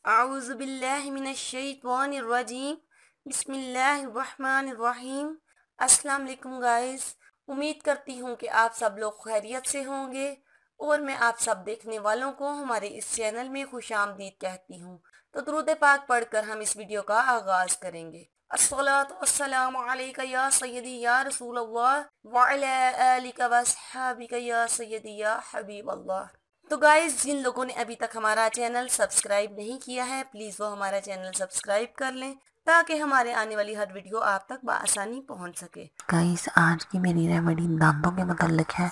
आऊज़ु बिल्लाहि मिनश शैतानिर रजीम बिस्मिल्लाहिर रहमानिर रहीम। अस्सलाम वालेकुम गाइस, उम्मीद करती हूँ कि आप सब लोग खैरियत से होंगे और मैं आप सब देखने वालों को हमारे इस चैनल में खुशामदीद कहती हूँ। तो दुरूद पाक पढ़कर हम इस वीडियो का आगाज करेंगे। अस्सलातु वस्सलामु अलैका या सय्यदी या रसूल अल्लाह व अला आलिका व अस्हाबिका या सय्यदी या हबीब अल्लाह। तो गाइस, जिन लोगों ने अभी तक हमारा चैनल सब्सक्राइब नहीं किया है, प्लीज़ वो हमारा चैनल सब्सक्राइब कर लें ताकि हमारे आने वाली हर वीडियो आप तक बआसानी पहुंच सके। गाइस, आज की मेरी रेमेडी दांतों के मतलब है।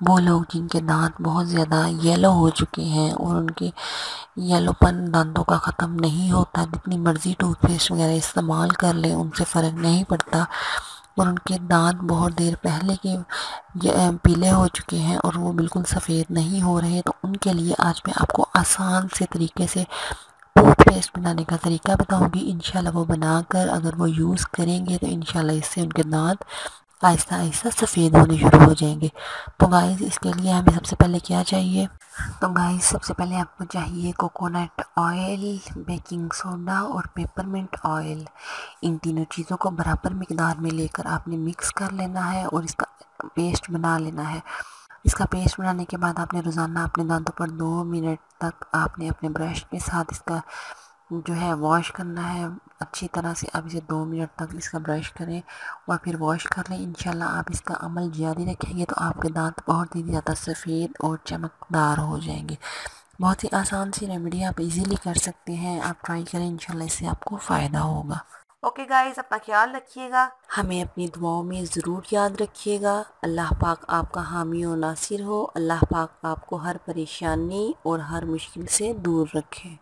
वो लोग जिनके दांत बहुत ज़्यादा येलो हो चुके हैं और उनके येलोपन दांतों का ख़त्म नहीं होता, जितनी मर्ज़ी टूथपेस्ट वगैरह इस्तेमाल कर लें उनसे फ़र्क नहीं पड़ता और उनके दांत बहुत देर पहले के पीले हो चुके हैं और वो बिल्कुल सफ़ेद नहीं हो रहे, तो उनके लिए आज मैं आपको आसान से तरीके से टूथपेस्ट बनाने का तरीका बताऊंगी। इंशाल्लाह वो बनाकर अगर वो यूज़ करेंगे तो इंशाल्लाह इससे उनके दांत आहिस्ता आहिस्ता सफ़ेद होने शुरू हो जाएंगे। तो गाइस, इसके लिए हमें सबसे पहले क्या चाहिए? तो गाइस, सबसे पहले आपको चाहिए कोकोनट ऑयल, बेकिंग सोडा और पेपरमिंट ऑयल। इन तीनों चीज़ों को बराबर मिकदार में लेकर आपने मिक्स कर लेना है और इसका पेस्ट बना लेना है। इसका पेस्ट बनाने के बाद आपने रोज़ाना अपने दांतों पर 2 मिनट तक आपने अपने ब्रश के साथ इसका जो है वॉश करना है अच्छी तरह से। आप इसे 2 मिनट तक इसका ब्रश करें और फिर वॉश कर लें। इंशाल्लाह आप इसका अमल जारी रखेंगे तो आपके दांत बहुत ही ज़्यादा सफ़ेद और चमकदार हो जाएंगे। बहुत ही आसान सी रेमेडी, आप इजीली कर सकते हैं। आप ट्राई करें, इंशाल्लाह इससे आपको फ़ायदा होगा। ओके गाइस, अपना ख्याल रखिएगा, हमें अपनी दुआओं में ज़रूर याद रखिएगा। अल्लाह पाक आपका हामी और नासिर हो। अल्लाह पाक आपको हर परेशानी और हर मुश्किल से दूर रखे।